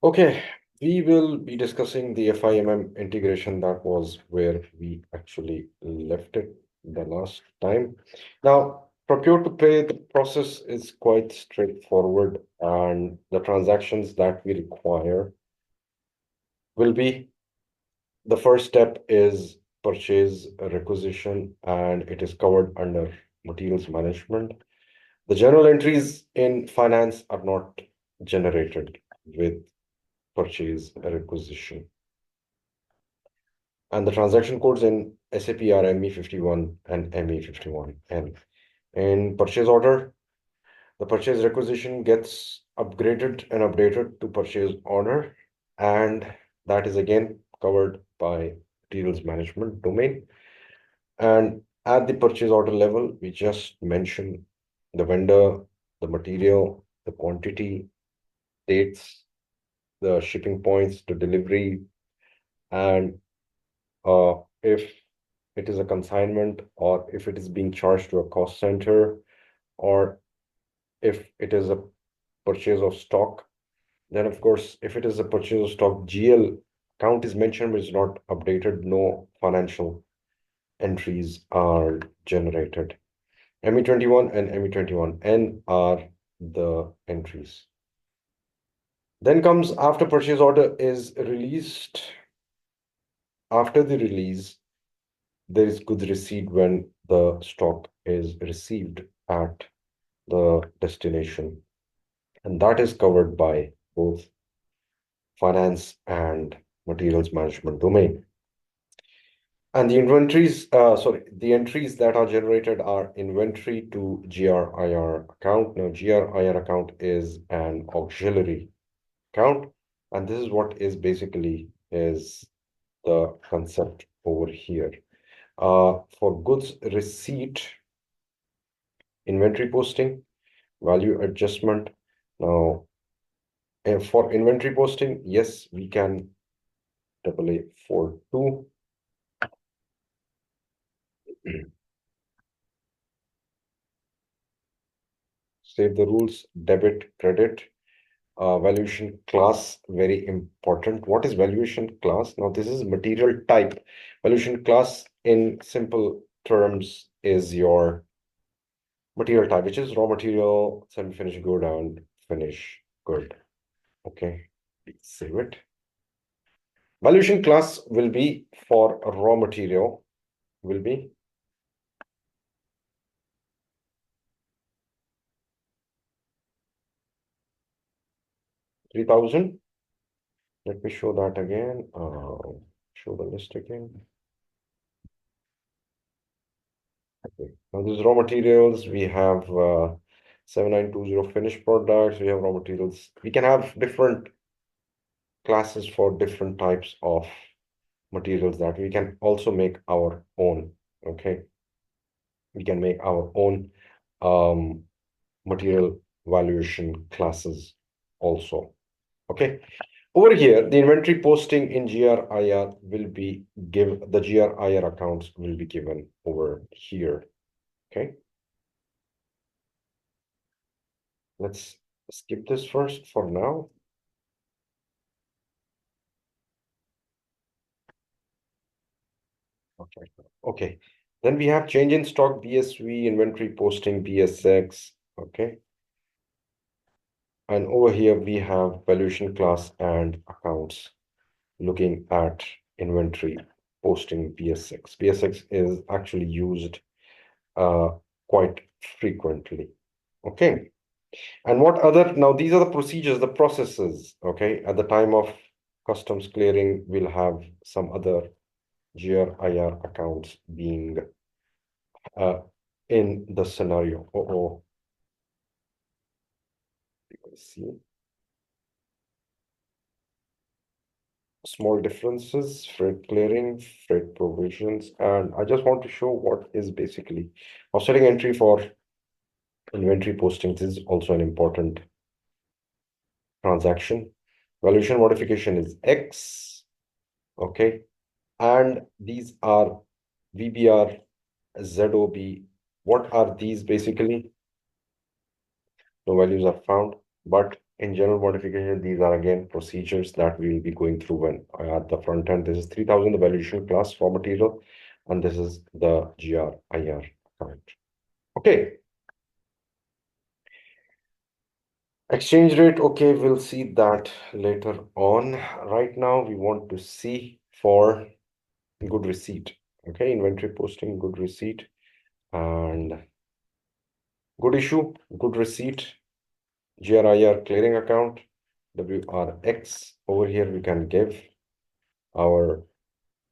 Okay, we will be discussing the FIMM integration. That was where we actually left it the last time. Now, procure to pay, the process is quite straightforward, and the transactions that we require will be the first step is purchase requisition, and it is covered under materials management. The journal entries in finance are not generated with purchase requisition. And the transaction codes in SAP are ME51 and ME51. And in purchase order, the purchase requisition gets upgraded and updated to purchase order, and that is again covered by materials management domain. And at the purchase order level, we just mention the vendor, the material, the quantity, dates, the shipping points to delivery, and if it is a consignment or if it is being charged to a cost center, or if it is a purchase of stock, then of course, if it is a purchase of stock, GL count is mentioned, but is not updated. No financial entries are generated. ME21 and ME21N are the entries. Then comes after purchase order is released. After the release, there is goods receipt when the stock is received at the destination, and that is covered by both finance and materials management domain. And the the entries that are generated are inventory to GRIR account. Now, GRIR account is an auxiliary account, and this is what is basically is the concept over here. For goods receipt, inventory posting, value adjustment. Now, for inventory posting, yes, we can AA42. Save the rules, debit, credit. Valuation class, very important. What is valuation class? Now, this is material type. Valuation class, in simple terms, is your material type, which is raw material, semi-finished good, and finished good. Okay, save it. Valuation class will be for raw material, will be 3000. Let me show that again. Show the list again. Okay. Now, these raw materials, we have 7920 finished products. We have raw materials. We can have different classes for different types of materials that we can also make our own. Okay. We can make our own material valuation classes also. Okay. Over here, the inventory posting in GRIR will be the GRIR accounts will be given over here. Okay. Let's skip this first for now. Okay. Okay. Then we have change in stock, BSV, inventory posting, BSX. Okay. And over here we have valuation class and accounts looking at inventory posting BSX. BSX is actually used quite frequently. Okay. And what other, now these are the procedures, the processes. Okay. At the time of customs clearing, we'll have some other GRIR accounts being in the scenario. See small differences, freight clearing, freight provisions, and I just want to show what is basically offsetting entry for inventory postings is also an important transaction. Valuation modification is X, okay, and these are VBR, ZOB. What are these basically? No values are found, but In general modification, these are again procedures that we will be going through when at the front end. This is 3000, the valuation class raw material, and this is the GRIR account. Okay. Exchange rate, okay, we'll see that later on. Right now, we want to see for good receipt. Okay, inventory posting, good receipt, and good issue, good receipt, GRIR clearing account, WRX. Over here, we can give our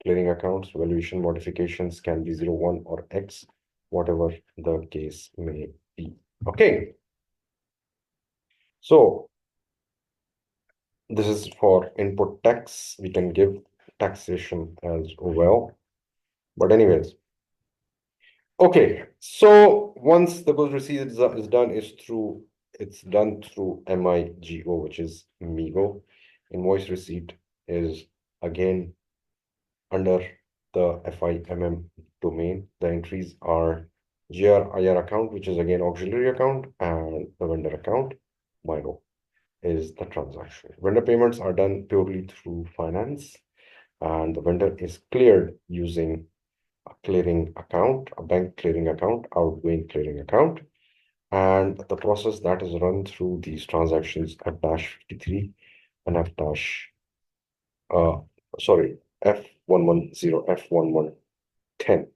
clearing accounts, valuation modifications can be 0, 1, or X, whatever the case may be. Okay, so this is for input tax. We can give taxation as well. But anyways, okay. So once the goods receipt is done, it's done through MIGO, which is MIGO. Invoice receipt is again under the FIMM domain. The entries are GRIR account, which is again auxiliary account, and the vendor account, MIGO, is the transaction. Vendor payments are done purely through finance, and the vendor is cleared using a clearing account, a bank clearing account, outgoing clearing account, and the process that is run through these transactions F-53 and uh, F110, F1110.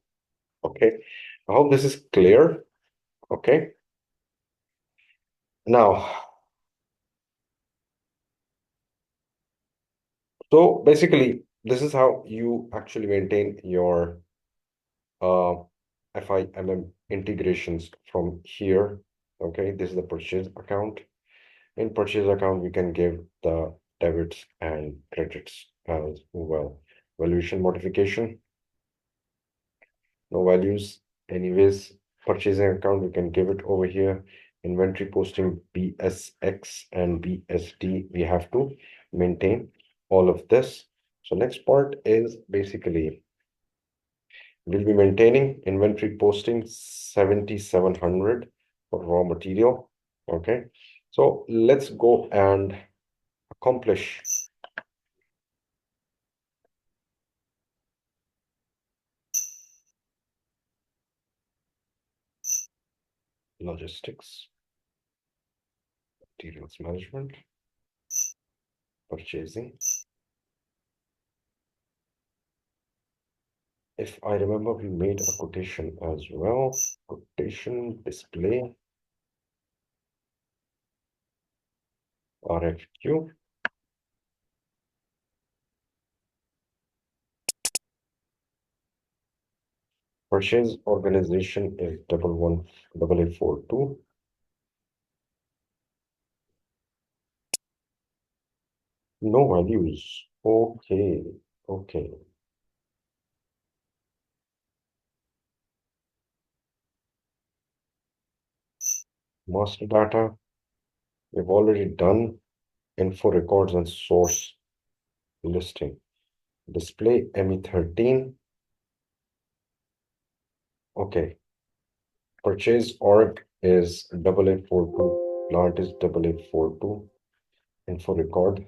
Okay, I hope this is clear. Okay, now, so basically, this is how you actually maintain your uh, FIMM integrations from here. Okay, this is the purchase account. In purchase account, we can give the debits and credits as well. Valuation modification, no values. Anyways, purchasing account, we can give it over here. Inventory posting BSX and BSD, we have to maintain all of this. So next part is basically we'll be maintaining inventory posting 7700 for raw material. Okay, so let's go and accomplish logistics, materials management, purchasing. If I remember, we made a quotation as well. Quotation, display, RFQ. Purchase organization is 118842. No values. Okay, okay. Master data, we've already done. Info records and source listing. Display ME13. Okay. Purchase org is 8842. Plant is 8842. Info record.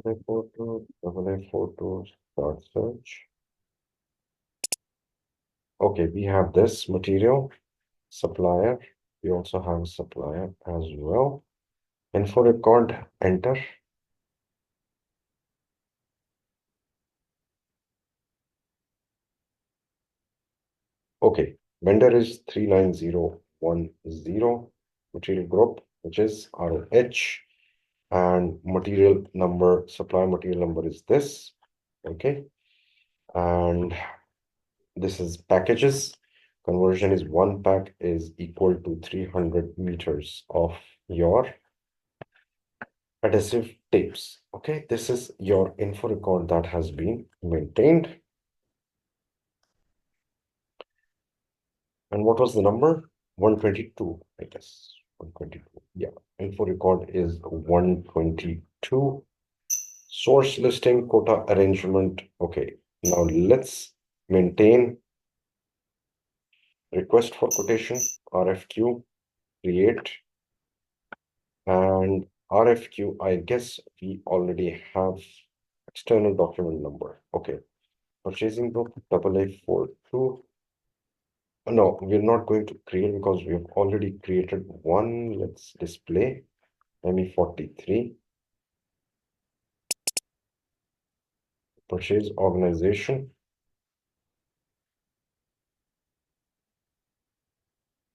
Double A photo, start search. Okay, we have this material supplier. We also have a supplier as well. Info record, enter. Okay, vendor is 39010, material group, which is ROH, and material number, supply material number is this. Okay, and this is packages. Conversion is one pack is equal to 300 meters of your adhesive tapes. Okay, this is your info record that has been maintained. And what was the number? 122, I guess. 122. Yeah, info record is 122. Source listing, quota arrangement. Okay, now let's maintain request for quotation, RFQ, create, and RFQ, I guess we already have external document number. Okay, purchasing group 8842. No, we're not going to create because we have already created one. Let's display ME43. Purchase organization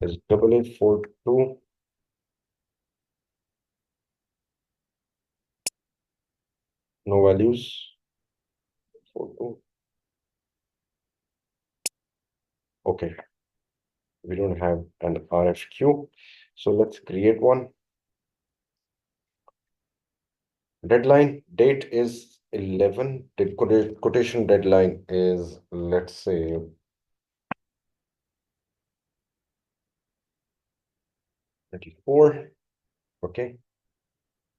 is 8842. No values. 42. Okay, we don't have an RFQ. So let's create one. Deadline date is 11. The quotation deadline is, let's say, 24. Okay,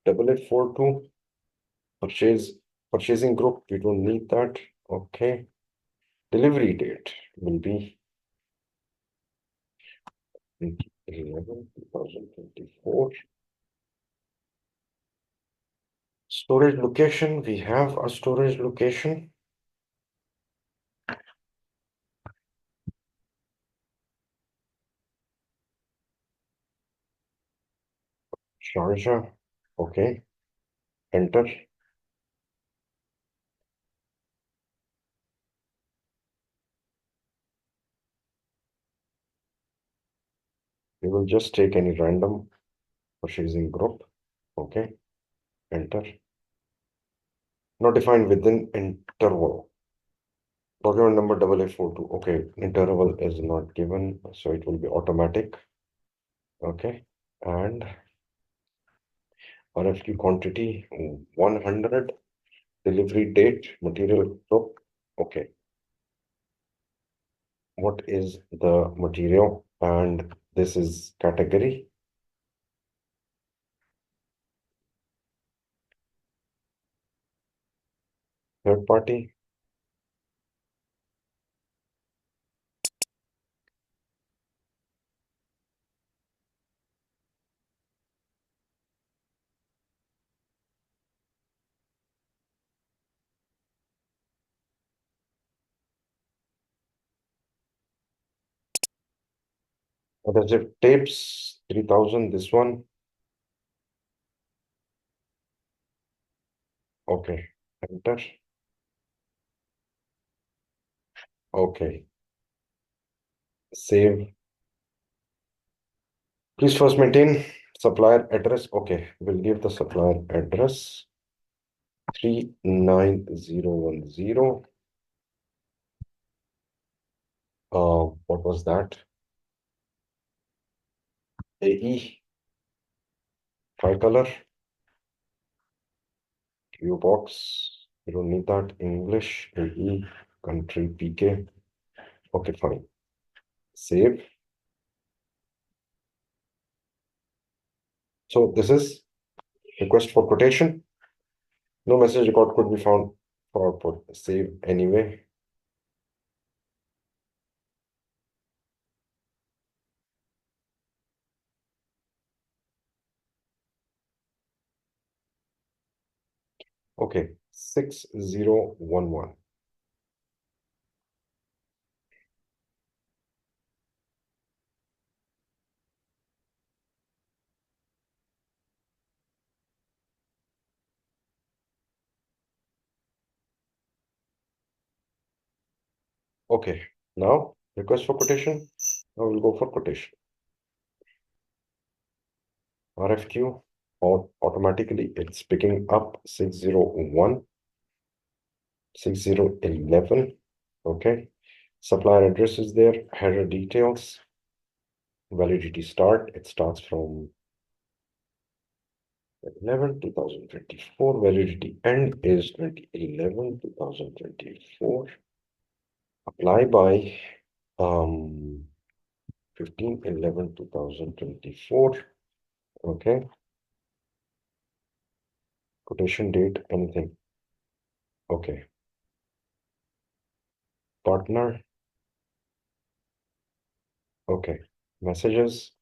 8842. Purchasing group, we don't need that. Okay, delivery date will be 2024. Storage location, we have a storage location. Sharjah. Okay, enter. We will just take any random purchasing group. Okay, enter. Not defined within interval. Document number 8842. Okay, interval is not given, so it will be automatic. Okay, and RFQ quantity 100. Delivery date, material group. Okay, what is the material? And this is category. Third party. What is it? Tapes 3000. This one. Okay, enter. Okay, save. Please first maintain supplier address. Okay, we'll give the supplier address 39010. What was that? AE, tricolor, Q box. You don't need that. English, AE, country, PK. Okay, fine. Save. So this is request for quotation. No message record could be found for output. Save anyway. Okay, 6011. Okay, now request for quotation. Now we'll go for quotation. RFQ, or automatically it's picking up 601, 6011. Okay, supplier address is there, header details, validity start. It starts from 11/2024. Validity end is 2011/2024. Apply by 15/11/2024. Okay. Quotation date, anything. Okay. Partner. Okay. Messages,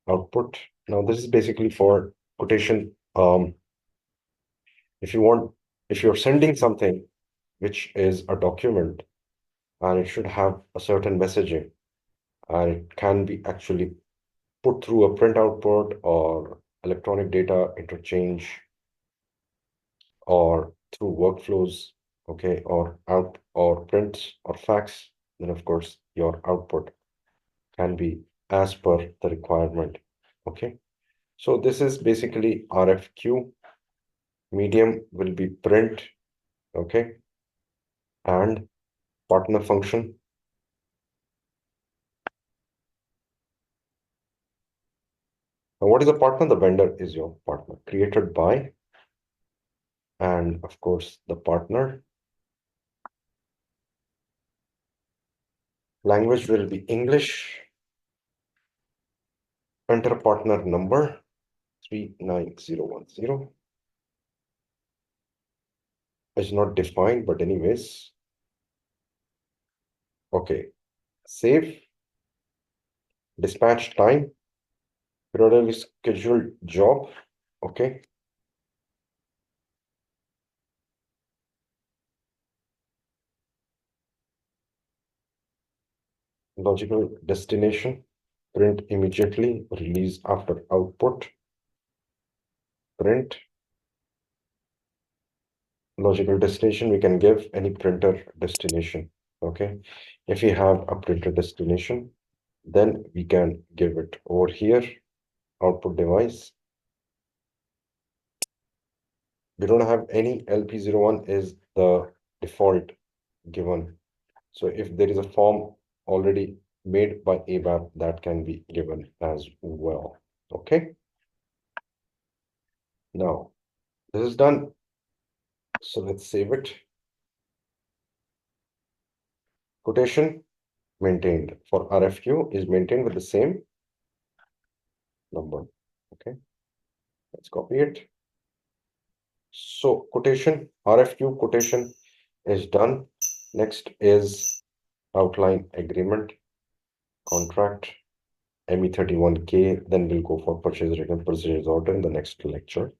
output. Now this is basically for quotation. If you want, if you're sending something which is a document and it should have a certain messaging and it can be actually put through a print output or electronic data interchange or through workflows, okay, or out or print or fax, then of course your output can be as per the requirement. Okay. So this is basically RFQ. Medium will be print, okay, and partner function. Now, what is a partner? The vendor is your partner, created by, and of course, the partner. Language will be English. Enter partner number 39010. It's not defined, but anyways. Okay. Save. Dispatch time. Periodically scheduled job. Okay. Logical destination. Print immediately. Release after output. Print. Logical destination, we can give any printer destination. Okay. If we have a printer destination, then we can give it over here. Output device. We don't have any LP01 is the default given. So if there is a form already made by ABAP, that can be given as well. Okay. Now, this is done. So let's save it. Quotation maintained for RFQ is maintained with the same number. Okay. Let's copy it. So quotation, RFQ quotation is done. Next is outline agreement, contract, ME31K. Then we'll go for purchase return purchase order in the next lecture.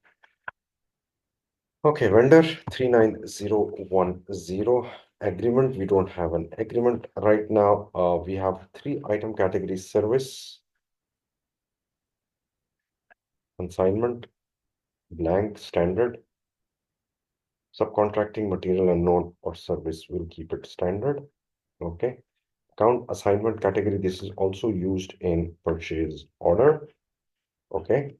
Okay, vendor 39010. Agreement, we don't have an agreement right now. We have 3 item categories: service, consignment, blank, standard, subcontracting, material unknown, or service. We'll keep it standard. Okay. Account assignment category, this is also used in purchase order. Okay.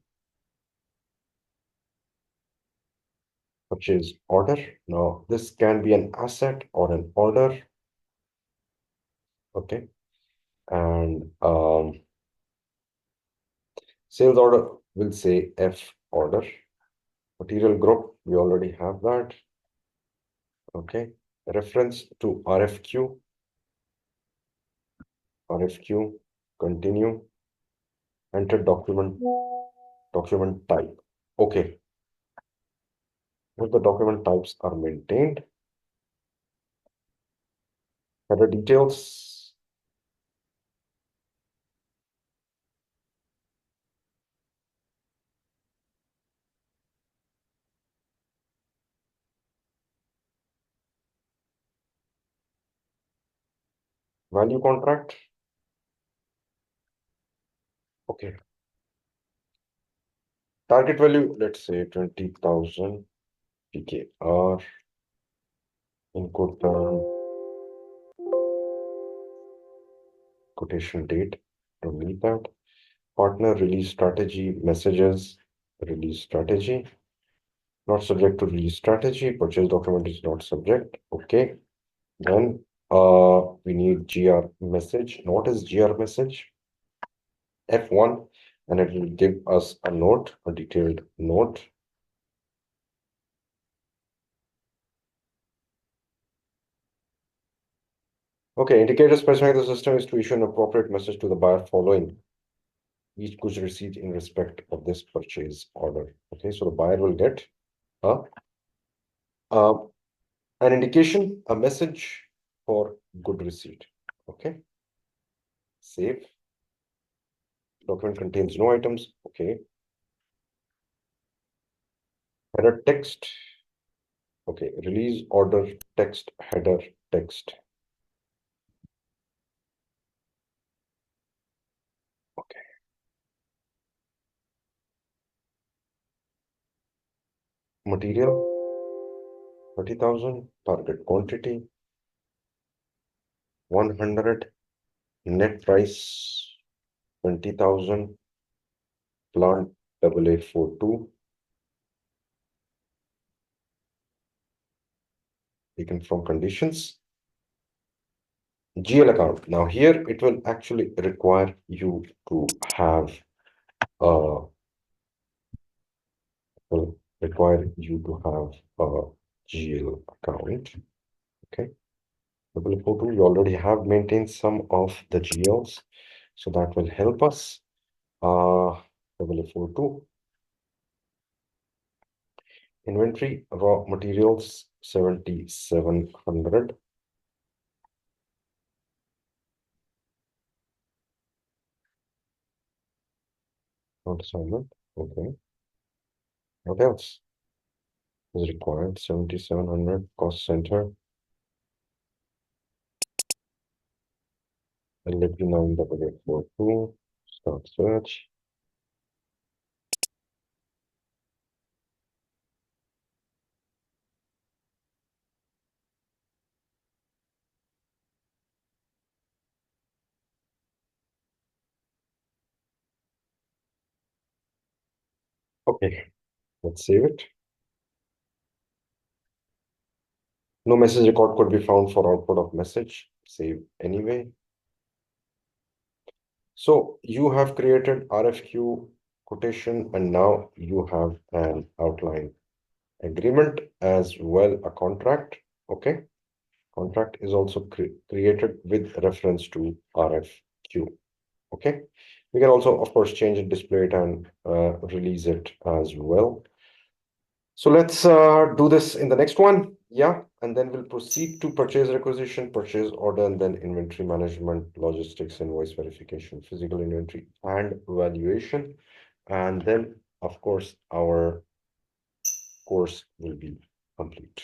Purchase order. Now, this can be an asset or an order. Okay. And sales order will say F order. Material group, we already have that. Okay. Reference to RFQ. RFQ, continue. Enter document type. Okay. If the document types are maintained, header details. Value contract. Okay. Target value, let's say 20,000 PKR. Input term, quotation date. Don't need that. Partner release strategy, messages, release strategy. Not subject to release strategy. Purchase document is not subject. Okay. Then we need GR message. What is GR message? F1, and it will give us a note, a detailed note. Okay, indicator specifying the system is to issue an appropriate message to the buyer following each goods received in respect of this purchase order. Okay, so the buyer will get a Uh, an indication, a message for good receipt. Okay. Save. Document contains no items. Okay. Header text. Okay. Release order text, header text. Okay. Material 30,000. Target quantity 100. Net price 20,000. Plant 8842. Taken from conditions. GL account. Now here it will actually require you to have will require you to have a GL account. Okay. W42, you already have maintained some of the GLs, so that will help us. W42 inventory raw materials 7,700. Not assignment. Okay. What else is required? 7,700 cost center. LP9W42. Start search. Okay, let's save it. No message record could be found for output of message. Save anyway. So you have created RFQ quotation and now you have an outline agreement as well, a contract. Okay. Contract is also created with reference to RFQ. Okay. We can also, of course, change it, display it, and release it as well. So let's do this in the next one. Yeah. And then we'll proceed to purchase requisition, purchase order, and then inventory management, logistics, invoice verification, physical inventory, and valuation. And then, of course, our course will be complete.